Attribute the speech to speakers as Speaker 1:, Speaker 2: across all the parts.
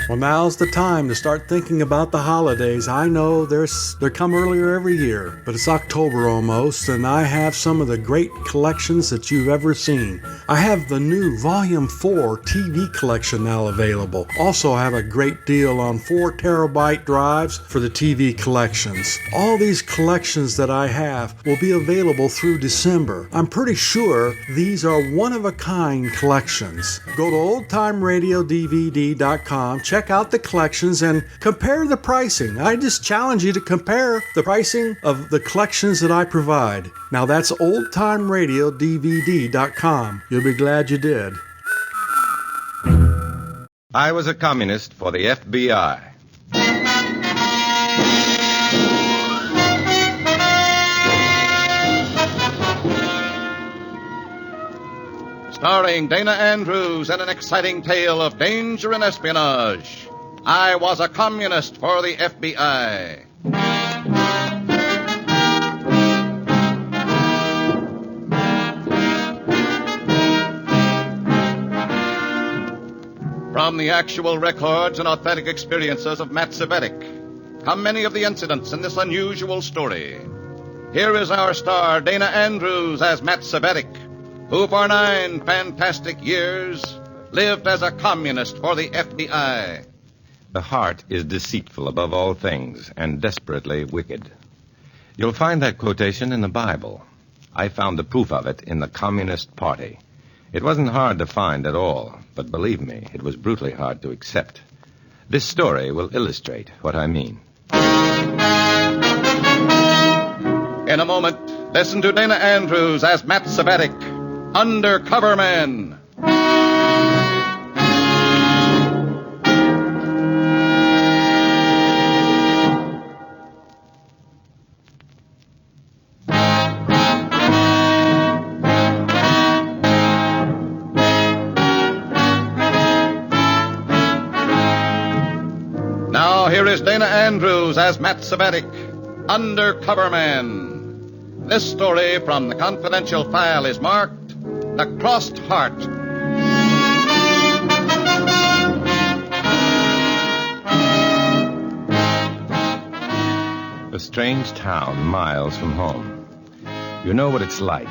Speaker 1: Well, now's the time to start thinking about the holidays. I know they come earlier every year, but it's October almost, and I have some of the great collections that you've ever seen. I have the new Volume 4 TV collection now available. Also have a great deal on 4 terabyte drives for the TV collections. All these collections that I have will be available through December. I'm pretty sure these are one-of-a-kind collections. Go to oldtimeradiodvd.com, check out the collections, and compare the pricing. I just challenge you to compare the pricing of the collections that I provide. Now that's oldtimeradiodvd.com. You'll be glad you did.
Speaker 2: I was a communist for the FBI. Starring Dana Andrews in an exciting tale of danger and espionage. I was a communist for the FBI. From the actual records and authentic experiences of Matthew Cvetic come many of the incidents in this unusual story. Here is our star, Dana Andrews, as Matthew Cvetic, who for 9 fantastic years lived as a communist for the FBI.
Speaker 3: The heart is deceitful above all things and desperately wicked. You'll find that quotation in the Bible. I found the proof of it in the Communist Party. It wasn't hard to find at all, but believe me, it was brutally hard to accept. This story will illustrate what I mean.
Speaker 2: In a moment, listen to Dana Andrews as Matthew Cvetic, Undercover Man. Now, here is Dana Andrews as Matthew Cvetic, Undercover Man. This story from the confidential file is marked The Crossed Heart.
Speaker 3: A strange town miles from home. You know what it's like.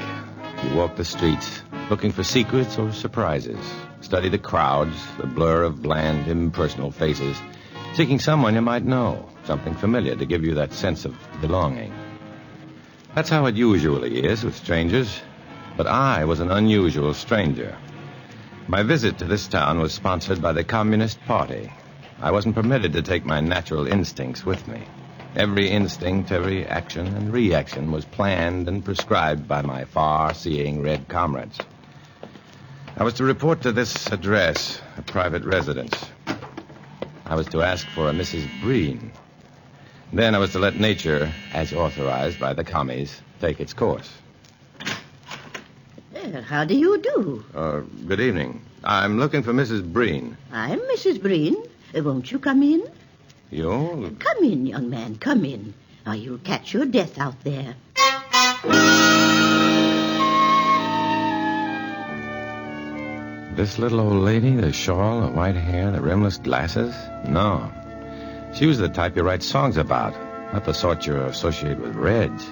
Speaker 3: You walk the streets, looking for secrets or surprises. Study the crowds, the blur of bland, impersonal faces, seeking someone you might know, something familiar to give you that sense of belonging. That's how it usually is with strangers. But I was an unusual stranger. My visit to this town was sponsored by the Communist Party. I wasn't permitted to take my natural instincts with me. Every instinct, every action and reaction was planned and prescribed by my far-seeing red comrades. I was to report to this address, a private residence. I was to ask for a Mrs. Breen. Then I was to let nature, as authorized by the commies, take its course.
Speaker 4: Well, how do you do?
Speaker 3: Good evening. I'm looking for Mrs. Breen.
Speaker 4: I'm Mrs. Breen. Won't you come in?
Speaker 3: You?
Speaker 4: Come in, young man, come in. Or you'll catch your death out there.
Speaker 3: This little old lady, the shawl, the white hair, the rimless glasses? No. She was the type you write songs about, not the sort you associate with Reds.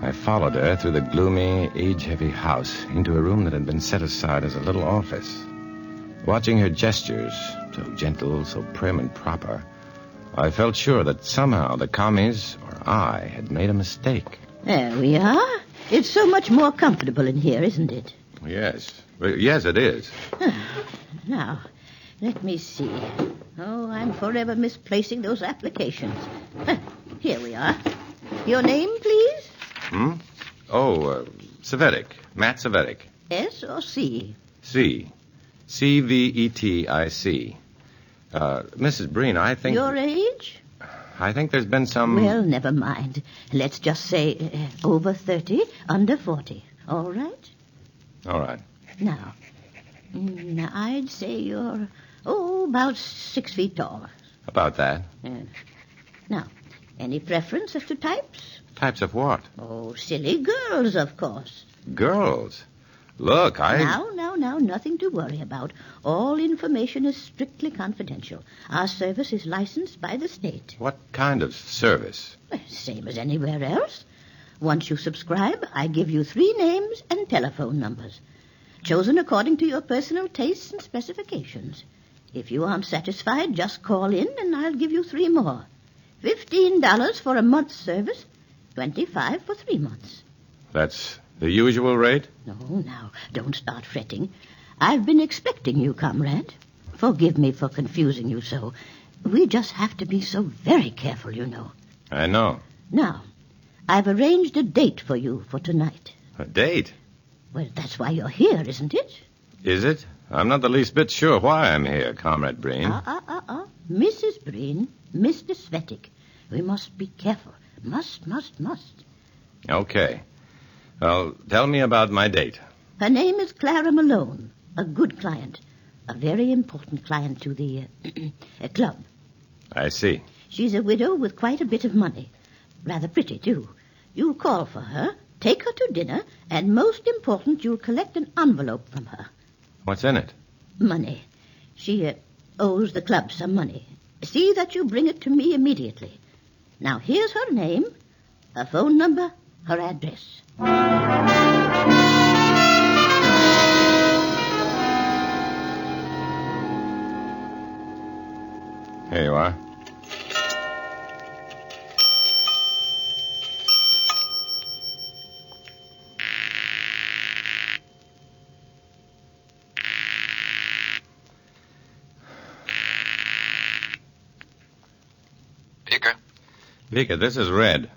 Speaker 3: I followed her through the gloomy, age-heavy house into a room that had been set aside as a little office. Watching her gestures, so gentle, so prim and proper, I felt sure that somehow the commies, or I, had made a mistake.
Speaker 4: There we are. It's so much more comfortable in here, isn't it?
Speaker 3: Yes. Yes, it is.
Speaker 4: Now, let me see. Oh, I'm forever misplacing those applications. Here we are. Your name, please?
Speaker 3: Cvetic. Matt Cvetic.
Speaker 4: S or C?
Speaker 3: C. Cvetic. Mrs. Breen, I think...
Speaker 4: Your age?
Speaker 3: I think there's been some...
Speaker 4: Well, never mind. Let's just say over 30, under 40. All right?
Speaker 3: All right.
Speaker 4: Now, I'd say you're, about 6 feet tall.
Speaker 3: About that.
Speaker 4: Now, any preference as to types?
Speaker 3: Types of what?
Speaker 4: Oh, silly girls, of course.
Speaker 3: Girls? Look,
Speaker 4: Now, nothing to worry about. All information is strictly confidential. Our service is licensed by the state.
Speaker 3: What kind of service?
Speaker 4: Same as anywhere else. Once you subscribe, I give you 3 names and telephone numbers, chosen according to your personal tastes and specifications. If you aren't satisfied, just call in and I'll give you 3 more. $15 for a month's service, $25 for 3 months.
Speaker 3: That's the usual rate?
Speaker 4: No, now, don't start fretting. I've been expecting you, comrade. Forgive me for confusing you so. We just have to be so very careful, you know.
Speaker 3: I know.
Speaker 4: Now, I've arranged a date for you for tonight.
Speaker 3: A date?
Speaker 4: Well, that's why you're here, isn't it?
Speaker 3: Is it? I'm not the least bit sure why I'm here, Comrade Breen.
Speaker 4: Mrs. Breen, Mr. Cvetic. We must be careful. Must.
Speaker 3: Okay. Well, tell me about my date.
Speaker 4: Her name is Clara Malone, a good client. A very important client to the club.
Speaker 3: I see.
Speaker 4: She's a widow with quite a bit of money. Rather pretty, too. You'll call for her, take her to dinner, and most important, you'll collect an envelope from her.
Speaker 3: What's in it?
Speaker 4: Money. She owes the club some money. See that you bring it to me immediately. Now, here's her name, her phone number, her address.
Speaker 3: Here you are. Vika, this is Red.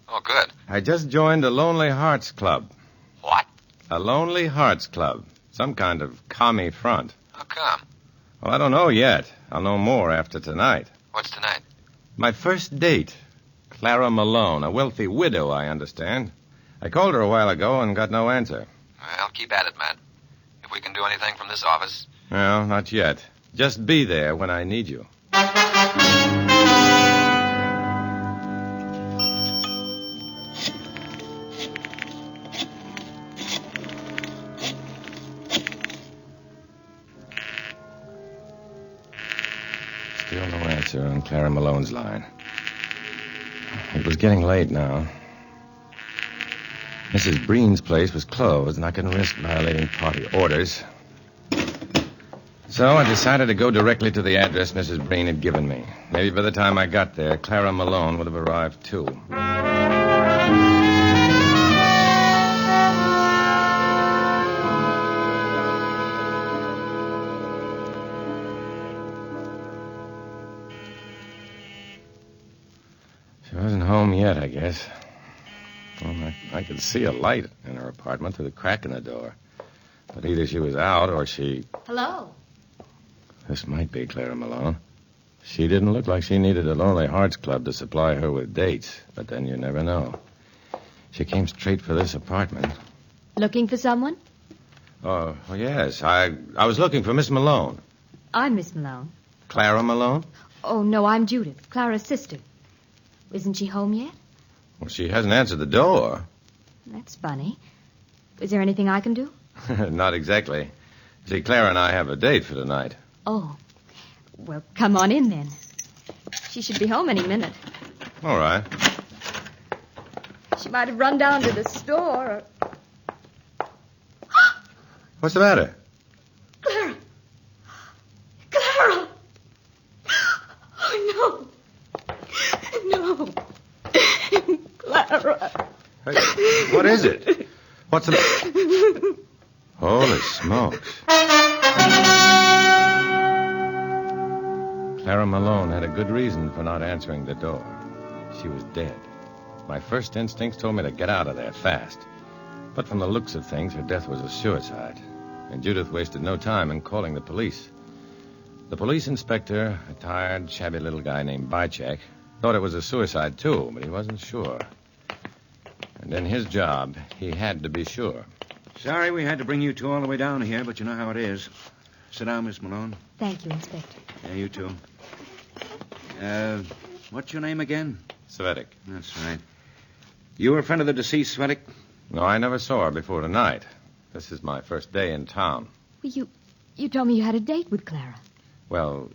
Speaker 5: Oh, good.
Speaker 3: I just joined a Lonely Hearts Club.
Speaker 5: What?
Speaker 3: A Lonely Hearts Club. Some kind of commie front.
Speaker 5: How come?
Speaker 3: Well, I don't know yet. I'll know more after tonight.
Speaker 5: What's tonight?
Speaker 3: My first date. Clara Malone, a wealthy widow, I understand. I called her a while ago and got no answer.
Speaker 5: Well, keep at it, Matt. If we can do anything from this office.
Speaker 3: Well, not yet. Just be there when I need you. Still no answer on Clara Malone's line. It was getting late now. Mrs. Breen's place was closed, and I couldn't risk violating party orders. So I decided to go directly to the address Mrs. Breen had given me. Maybe by the time I got there, Clara Malone would have arrived, too. She wasn't home yet, I guess. Well, I could see a light in her apartment through the crack in the door. But either she was out or she...
Speaker 6: Hello.
Speaker 3: This might be Clara Malone. She didn't look like she needed a Lonely Hearts Club to supply her with dates, but then you never know. She came straight for this apartment.
Speaker 6: Looking for someone?
Speaker 3: Oh, yes. I was looking for Miss Malone.
Speaker 6: I'm Miss Malone.
Speaker 3: Clara Malone?
Speaker 6: Oh, no, I'm Judith, Clara's sister. Isn't she home yet?
Speaker 3: Well, she hasn't answered the door.
Speaker 6: That's funny. Is there anything I can do?
Speaker 3: Not exactly. See, Clara and I have a date for tonight.
Speaker 6: Oh. Well, come on in, then. She should be home any minute.
Speaker 3: All right.
Speaker 6: She might have run down to the store or...
Speaker 3: What's the matter?
Speaker 6: Clara! Clara! Oh, no. No. Clara.
Speaker 3: Hey, what is it? What's the... Holy smokes. Clara Malone had a good reason for not answering the door. She was dead. My first instincts told me to get out of there fast. But from the looks of things, her death was a suicide. And Judith wasted no time in calling the police. The police inspector, a tired, shabby little guy named Bychek, thought it was a suicide, too, but he wasn't sure. And in his job, he had to be sure.
Speaker 7: Sorry we had to bring you two all the way down here, but you know how it is. Sit down, Miss Malone.
Speaker 6: Thank you, Inspector.
Speaker 7: Yeah, you too. What's your name again?
Speaker 3: Cvetic.
Speaker 7: That's right. You were a friend of the deceased, Cvetic?
Speaker 3: No, I never saw her before tonight. This is my first day in town.
Speaker 6: Well, you told me you had a date with Clara.
Speaker 3: Well,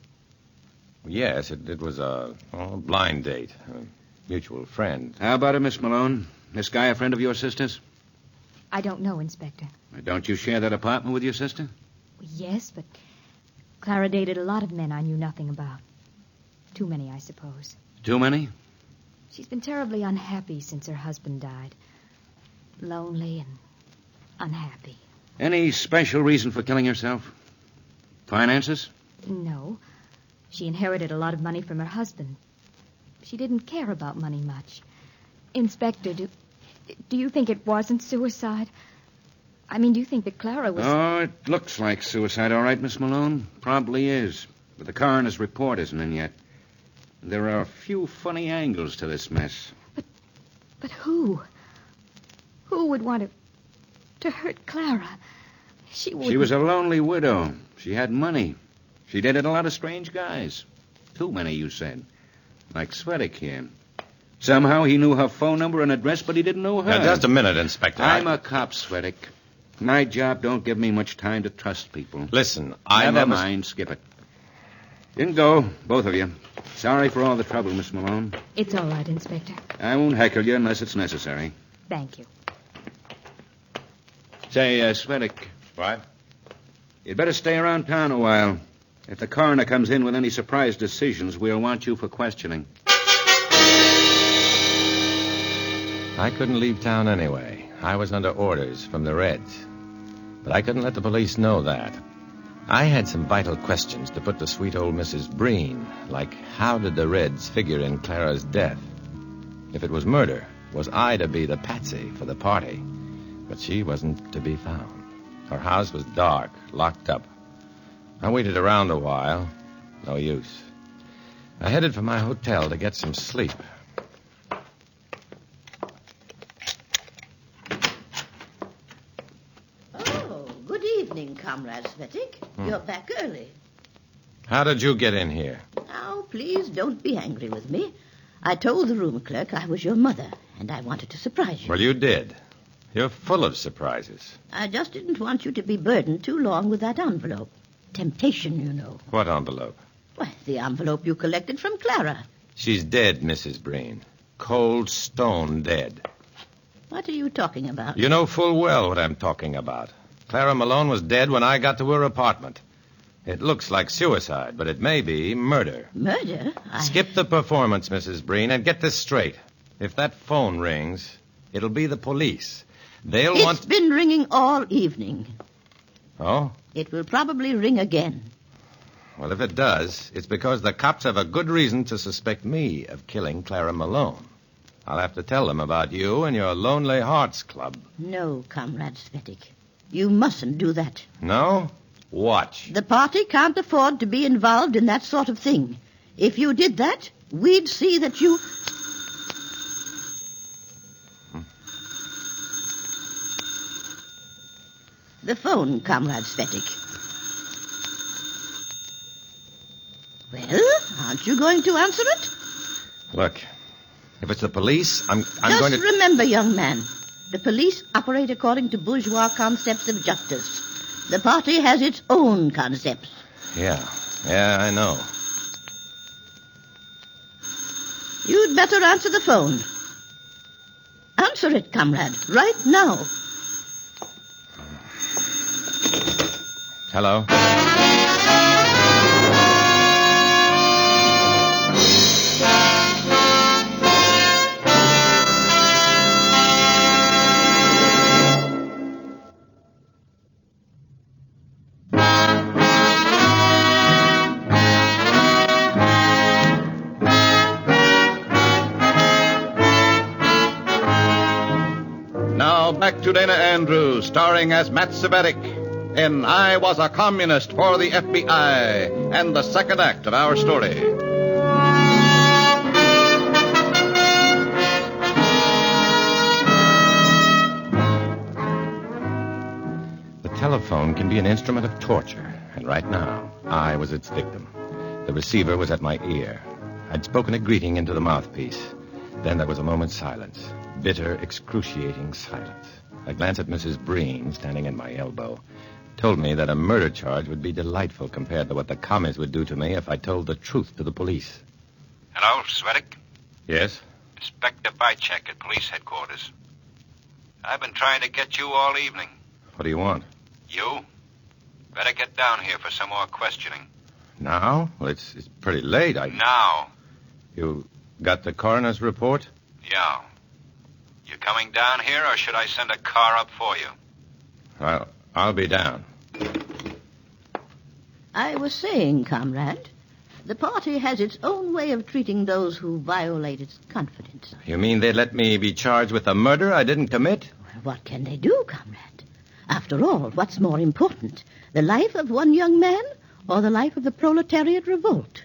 Speaker 3: yes, it was a blind date. A mutual friend.
Speaker 7: How about it, Miss Malone? This guy a friend of your sister's?
Speaker 6: I don't know, Inspector.
Speaker 7: Don't you share that apartment with your sister?
Speaker 6: Yes, but Clara dated a lot of men I knew nothing about. Too many, I suppose.
Speaker 7: Too many?
Speaker 6: She's been terribly unhappy since her husband died. Lonely and unhappy.
Speaker 7: Any special reason for killing herself? Finances?
Speaker 6: No. She inherited a lot of money from her husband. She didn't care about money much. Inspector, do you think it wasn't suicide? I mean, do you think that Clara was...
Speaker 7: Oh, it looks like suicide, all right, Miss Malone. Probably is. But the coroner's report isn't in yet. There are a few funny angles to this mess.
Speaker 6: But who? Who would want to hurt Clara? She
Speaker 7: was a lonely widow. She had money. She dated a lot of strange guys. Too many, you said. Like Cvetic here. Somehow he knew her phone number and address, but he didn't know her.
Speaker 3: Now, just a minute, Inspector.
Speaker 7: I'm a cop, Cvetic. My job don't give me much time to trust people.
Speaker 3: Listen,
Speaker 7: Never mind, skip it. You can go, both of you. Sorry for all the trouble, Miss Malone.
Speaker 6: It's all right, Inspector.
Speaker 7: I won't heckle you unless it's necessary.
Speaker 6: Thank you.
Speaker 7: Say, Cvetic.
Speaker 3: What?
Speaker 7: You'd better stay around town a while. If the coroner comes in with any surprise decisions, we'll want you for questioning.
Speaker 3: I couldn't leave town anyway. I was under orders from the Reds. But I couldn't let the police know that. I had some vital questions to put to sweet old Mrs. Breen, like how did the Reds figure in Clara's death? If it was murder, was I to be the patsy for the party? But she wasn't to be found. Her house was dark, locked up. I waited around a while. No use. I headed for my hotel to get some sleep.
Speaker 4: Oh, good evening, Comrade Cvetic. You're back early.
Speaker 3: How did you get in here?
Speaker 4: Now, please don't be angry with me. I told the room clerk I was your mother, and I wanted to surprise you.
Speaker 3: Well, you did. You're full of surprises.
Speaker 4: I just didn't want you to be burdened too long with that envelope. Temptation, you know.
Speaker 3: What envelope?
Speaker 4: Why, the envelope you collected from Clara.
Speaker 3: She's dead, Mrs. Breen. Cold stone dead.
Speaker 4: What are you talking about?
Speaker 3: You know full well what I'm talking about. Clara Malone was dead when I got to her apartment. It looks like suicide, but it may be murder.
Speaker 4: Murder?
Speaker 3: Skip the performance, Mrs. Breen, and get this straight. If that phone rings, it'll be the police.
Speaker 4: It's been ringing all evening.
Speaker 3: Oh?
Speaker 4: It will probably ring again.
Speaker 3: Well, if it does, it's because the cops have a good reason to suspect me of killing Clara Malone. I'll have to tell them about you and your Lonely Hearts Club.
Speaker 4: No, Comrade Cvetic. You mustn't do that.
Speaker 3: No? Watch.
Speaker 4: The party can't afford to be involved in that sort of thing. If you did that, we'd see that you... The phone, Comrade Cvetic. Well, aren't you going to answer it?
Speaker 3: Look, if it's the police, I'm going to...
Speaker 4: Just remember, young man, the police operate according to bourgeois concepts of justice. The party has its own concepts.
Speaker 3: Yeah, I know.
Speaker 4: You'd better answer the phone. Answer it, comrade, right now.
Speaker 3: Hello?
Speaker 2: Now back to Dana Andrews, starring as Matt Cvetic in I Was a Communist for the FBI, and the second act of our story.
Speaker 3: The telephone can be an instrument of torture, and right now, I was its victim. The receiver was at my ear. I'd spoken a greeting into the mouthpiece. Then there was a moment's silence. Bitter, excruciating silence. A glance at Mrs. Breen, standing at my elbow, told me that a murder charge would be delightful compared to what the commies would do to me if I told the truth to the police.
Speaker 7: Hello, Cvetic.
Speaker 3: Yes?
Speaker 7: Inspector Cvetic at police headquarters. I've been trying to get you all evening.
Speaker 3: What do you want?
Speaker 7: You? Better get down here for some more questioning.
Speaker 3: Now? Well, it's pretty late.
Speaker 7: Now.
Speaker 3: You got the coroner's report?
Speaker 7: Yeah. You coming down here, or should I send a car up for you?
Speaker 3: I'll be down.
Speaker 4: I was saying, comrade, the party has its own way of treating those who violate its confidence.
Speaker 3: You mean they'd let me be charged with a murder I didn't commit?
Speaker 4: Well, what can they do, comrade? After all, what's more important, the life of one young man or the life of the proletariat revolt?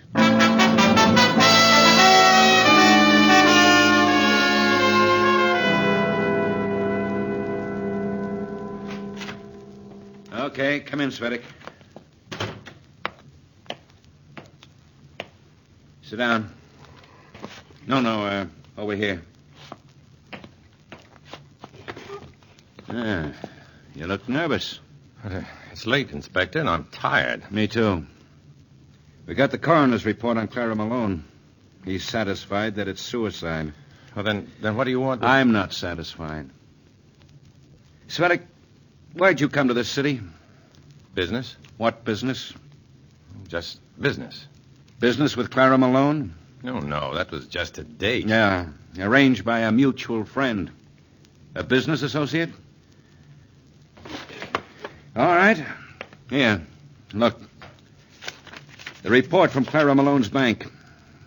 Speaker 7: Okay, come in, Cvetic. Sit down. No, over here. You look nervous.
Speaker 3: It's late, Inspector, and I'm tired.
Speaker 7: Me too. We got the coroner's report on Clara Malone. He's satisfied that it's suicide.
Speaker 3: Well, then what do you want?
Speaker 7: I'm not satisfied. Cvetic, why'd you come to this city?
Speaker 3: Business?
Speaker 7: What business?
Speaker 3: Just business.
Speaker 7: Business with Clara Malone?
Speaker 3: No, that was just a date.
Speaker 7: Yeah, arranged by a mutual friend. A business associate? All right. Here, look. The report from Clara Malone's bank.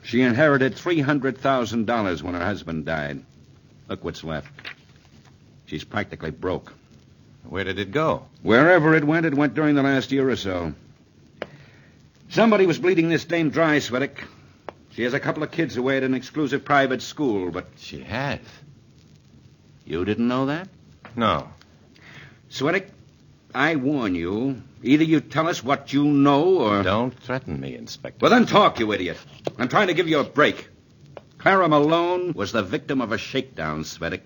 Speaker 7: She inherited $300,000 when her husband died. Look what's left. She's practically broke.
Speaker 3: Where did it go?
Speaker 7: Wherever it went during the last year or so. Somebody was bleeding this dame dry, Cvetic. She has a couple of kids away at an exclusive private school, but...
Speaker 3: She has?
Speaker 7: You didn't know that?
Speaker 3: No.
Speaker 7: Cvetic, I warn you. Either you tell us what you know, or...
Speaker 3: Don't threaten me, Inspector.
Speaker 7: Well, then talk, you idiot. I'm trying to give you a break. Clara Malone was the victim of a shakedown, Cvetic.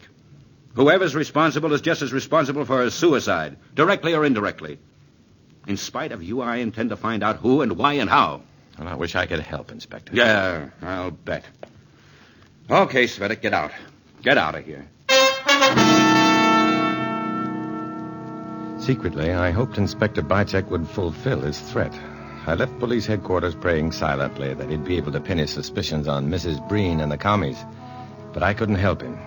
Speaker 7: Whoever's responsible is just as responsible for her suicide, directly or indirectly. In spite of you, I intend to find out who and why and how.
Speaker 3: Well, I wish I could help, Inspector.
Speaker 7: Yeah, I'll bet. Okay, Cvetic, get out. Get out of here.
Speaker 3: Secretly, I hoped Inspector Cvetic would fulfill his threat. I left police headquarters praying silently that he'd be able to pin his suspicions on Mrs. Breen and the commies. But I couldn't help him.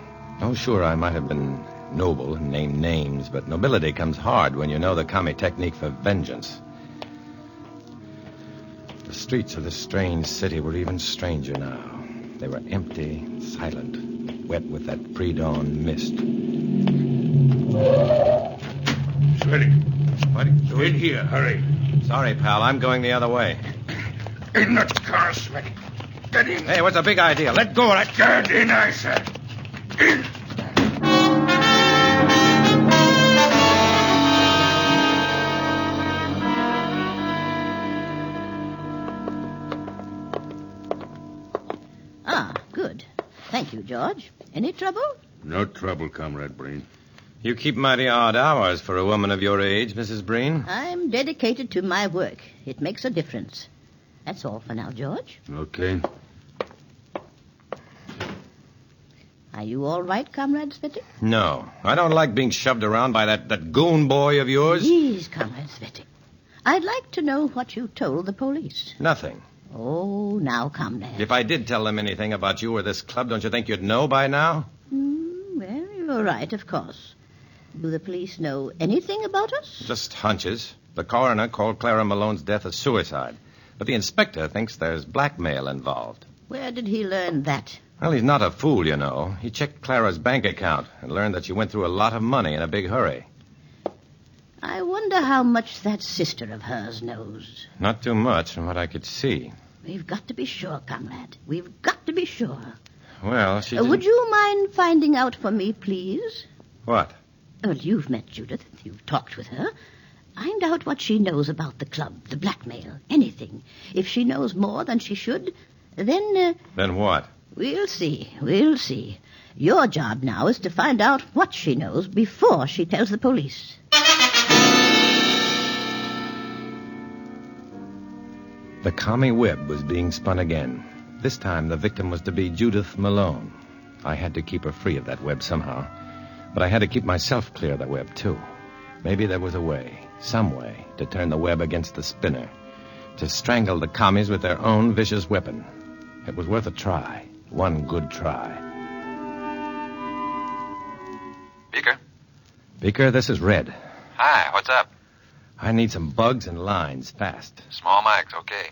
Speaker 3: Oh, sure, I might have been noble and named names, but nobility comes hard when you know the commie technique for vengeance. The streets of this strange city were even stranger now. They were empty, silent, wet with that pre-dawn mist.
Speaker 8: Cvetic,
Speaker 3: What are you doing?
Speaker 8: in here, hurry.
Speaker 3: Sorry, pal, I'm going the other way.
Speaker 8: In the car, Cvetic. Get in.
Speaker 3: Hey, what's the big idea? Let go of that...
Speaker 8: Get in, I said. In.
Speaker 4: Ah, good. Thank you, George. Any trouble?
Speaker 8: No trouble, Comrade Breen.
Speaker 3: You keep mighty odd hours for a woman of your age, Mrs. Breen.
Speaker 4: I'm dedicated to my work. It makes a difference. That's all for now, George.
Speaker 8: Okay.
Speaker 4: Are you all right, Comrade Cvetic?
Speaker 3: No, I don't like being shoved around by that goon boy of yours.
Speaker 4: Please, Comrade Cvetic. I'd like to know what you told the police.
Speaker 3: Nothing.
Speaker 4: Oh, now, Comrade.
Speaker 3: If I did tell them anything about you or this club, don't you think you'd know by now?
Speaker 4: Well, you're right, of course. Do the police know anything about us?
Speaker 3: Just hunches. The coroner called Clara Malone's death a suicide. But the inspector thinks there's blackmail involved.
Speaker 4: Where did he learn that?
Speaker 3: Well, he's not a fool, you know. He checked Clara's bank account and learned that she went through a lot of money in a big hurry.
Speaker 4: I wonder how much that sister of hers knows.
Speaker 3: Not too much from what I could see.
Speaker 4: We've got to be sure, Comrade. We've got to be sure.
Speaker 3: Well, she
Speaker 4: Would you mind finding out for me, please?
Speaker 3: What?
Speaker 4: Well, you've met Judith. You've talked with her. Find out what she knows about the club, the blackmail, anything. If she knows more than she should, then...
Speaker 3: Then what?
Speaker 4: We'll see. We'll see. Your job now is to find out what she knows before she tells the police.
Speaker 3: The commie web was being spun again. This time the victim was to be Judith Malone. I had to keep her free of that web somehow. But I had to keep myself clear of the web, too. Maybe there was a way, some way, to turn the web against the spinner. To strangle the commies with their own vicious weapon. It was worth a try. One good try.
Speaker 5: Beaker?
Speaker 3: Beaker, this is Red.
Speaker 5: Hi, what's up?
Speaker 3: I need some bugs and lines, fast.
Speaker 5: Small mics, okay.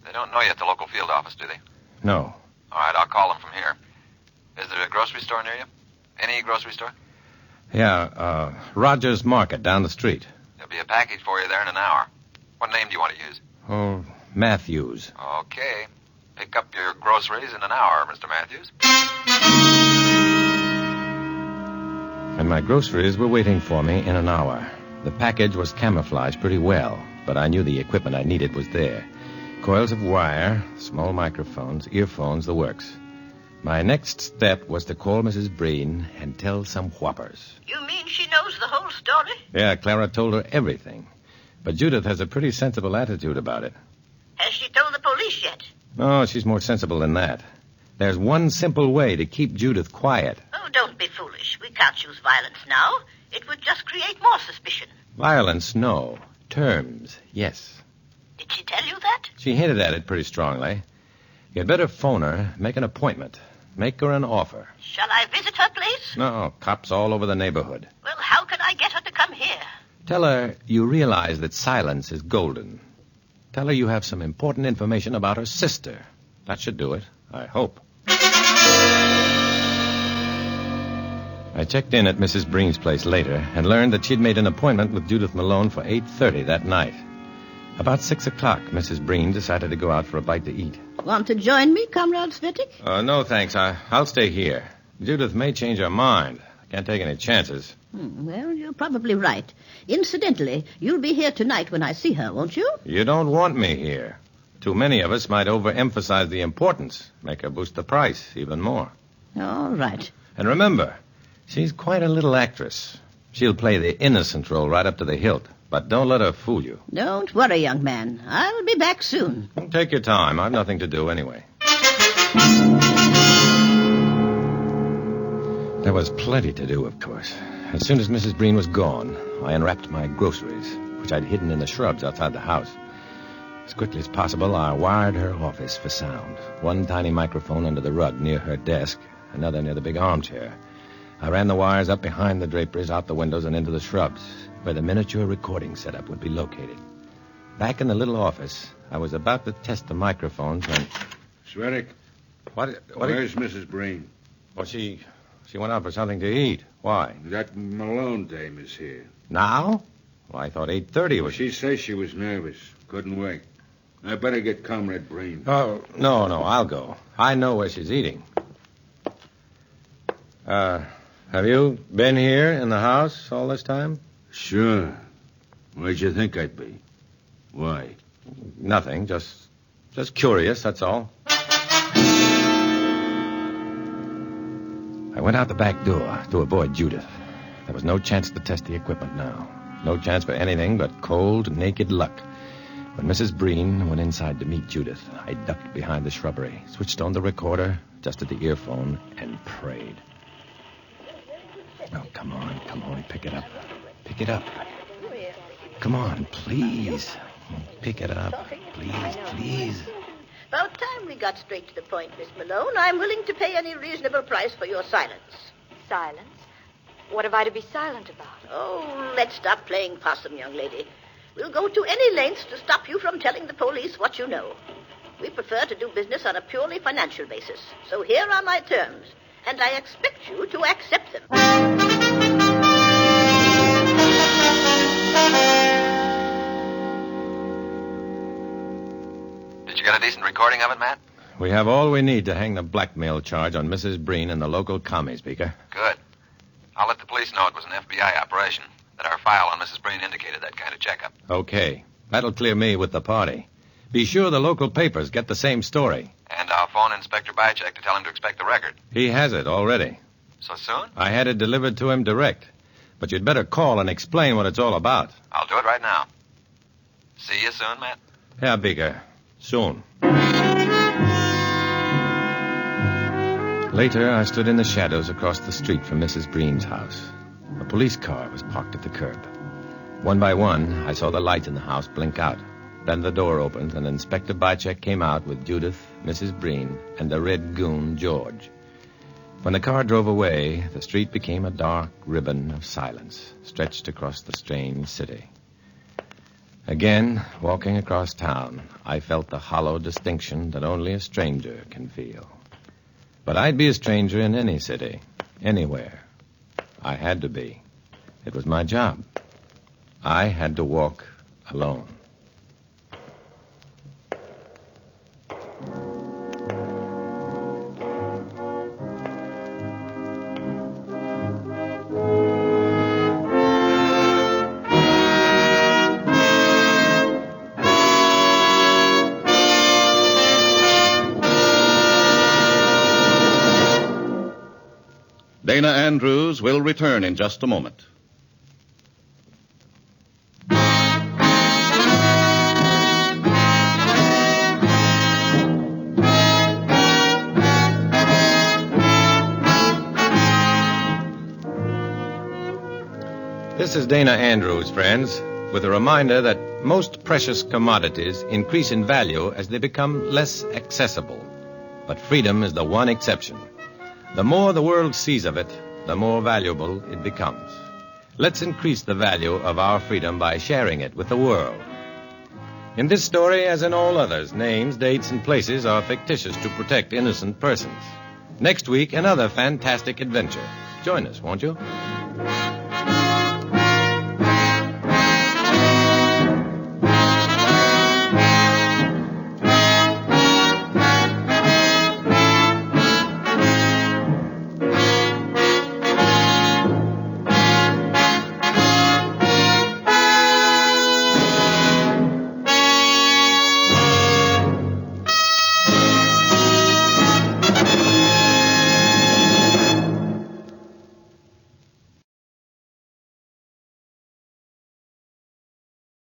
Speaker 5: They don't know you at the local field office, do they?
Speaker 3: No.
Speaker 5: All right, I'll call them from here. Is there a grocery store near you? Any grocery store?
Speaker 3: Yeah, Rogers Market down the street.
Speaker 5: There'll be a package for you there in an hour. What name do you want to use?
Speaker 3: Oh, Matthews.
Speaker 5: Okay. Pick up your groceries in an hour, Mr. Matthews.
Speaker 3: And my groceries were waiting for me in an hour. The package was camouflaged pretty well, but I knew the equipment I needed was there. Coils of wire, small microphones, earphones, the works. My next step was to call Mrs. Breen and tell some whoppers.
Speaker 4: You mean she knows the whole story?
Speaker 3: Yeah, Clara told her everything. But Judith has a pretty sensible attitude about it.
Speaker 4: Has she told the police yet?
Speaker 3: No, she's more sensible than that. There's one simple way to keep Judith quiet.
Speaker 4: Oh, don't be foolish. We can't use violence now. It would just create more suspicion.
Speaker 3: Violence, no. Terms, yes.
Speaker 4: Did she tell you that?
Speaker 3: She hinted at it pretty strongly. You'd better phone her, make an appointment, make her an offer.
Speaker 4: Shall I visit her place?
Speaker 3: No, cops all over the neighborhood.
Speaker 4: Well, how can I get her to come here?
Speaker 3: Tell her you realize that silence is golden. Tell her you have some important information about her sister. That should do it, I hope. I checked in at Mrs. Breen's place later and learned that she'd made an appointment with Judith Malone for 8:30 that night. About 6 o'clock, Mrs. Breen decided to go out for a bite to eat.
Speaker 4: Want to join me, Comrade Cvetic?
Speaker 3: No, thanks. I'll stay here. Judith may change her mind. I can't take any chances.
Speaker 4: Well, you're probably right. Incidentally, you'll be here tonight when I see her, won't you?
Speaker 3: You don't want me here. Too many of us might overemphasize the importance, make her boost the price even more.
Speaker 4: All right.
Speaker 3: And remember, she's quite a little actress. She'll play the innocent role right up to the hilt. But don't let her fool you.
Speaker 4: Don't worry, young man. I'll be back soon.
Speaker 3: Take your time. I've nothing to do anyway. There was plenty to do, of course. As soon as Mrs. Breen was gone, I unwrapped my groceries, which I'd hidden in the shrubs outside the house. As quickly as possible, I wired her office for sound. One tiny microphone under the rug near her desk, another near the big armchair. I ran the wires up behind the draperies, out the windows, and into the shrubs, where the miniature recording setup would be located. Back in the little office, I was about to test the microphones when...
Speaker 8: Cvetic, where's Mrs. Breen?
Speaker 3: Well, she went out for something to eat. Why?
Speaker 8: That Malone dame is here.
Speaker 3: Now? Well, I thought 8:30 was...
Speaker 8: She says she was nervous. Couldn't wait. I better get Comrade Breen.
Speaker 3: Oh, no, I'll go. I know where she's eating. Have you been here in the house all this time?
Speaker 8: Sure. Where'd you think I'd be? Why?
Speaker 3: Nothing. Just curious, that's all. I went out the back door to avoid Judith. There was no chance to test the equipment now. No chance for anything but cold, naked luck. When Mrs. Breen went inside to meet Judith, I ducked behind the shrubbery, switched on the recorder, adjusted the earphone, and prayed. Oh, come on, pick it up. Pick it up. Come on, please. Pick it up, please.
Speaker 4: About time we got straight to the point, Miss Malone. I'm willing to pay any reasonable price for your silence.
Speaker 6: Silence? What have I to be silent about?
Speaker 4: Oh, let's stop playing possum, young lady. We'll go to any lengths to stop you from telling the police what you know. We prefer to do business on a purely financial basis. So here are my terms, and I expect you to accept them.
Speaker 5: Did you get a decent recording of it, Matt?
Speaker 3: We have all we need to hang the blackmail charge on Mrs. Breen and the local commies, Beaker.
Speaker 5: Good. I'll let the police know it was an FBI operation, that our file on Mrs. Breen indicated that kind of checkup.
Speaker 3: Okay. That'll clear me with the party. Be sure the local papers get the same story.
Speaker 5: And I'll phone Inspector Bycheck to tell him to expect the record.
Speaker 3: He has it already.
Speaker 5: So soon?
Speaker 3: I had it delivered to him direct. But you'd better call and explain what it's all about.
Speaker 5: I'll do it right now. See you soon, Matt.
Speaker 3: Yeah, Beaker. Soon. Later, I stood in the shadows across the street from Mrs. Breen's house. A police car was parked at the curb. One by one, I saw the lights in the house blink out. Then the door opened, and Inspector Bycheck came out with Judith, Mrs. Breen, and the red goon, George. When the car drove away, the street became a dark ribbon of silence stretched across the strange city. Again, walking across town, I felt the hollow distinction that only a stranger can feel. But I'd be a stranger in any city, anywhere. I had to be. It was my job. I had to walk alone.
Speaker 2: Dana Andrews will return in just a moment.
Speaker 3: This is Dana Andrews, friends, with a reminder that most precious commodities increase in value as they become less accessible. But freedom is the one exception. The more the world sees of it, the more valuable it becomes. Let's increase the value of our freedom by sharing it with the world. In this story, as in all others, names, dates, and places are fictitious to protect innocent persons. Next week, another fantastic adventure. Join us, won't you?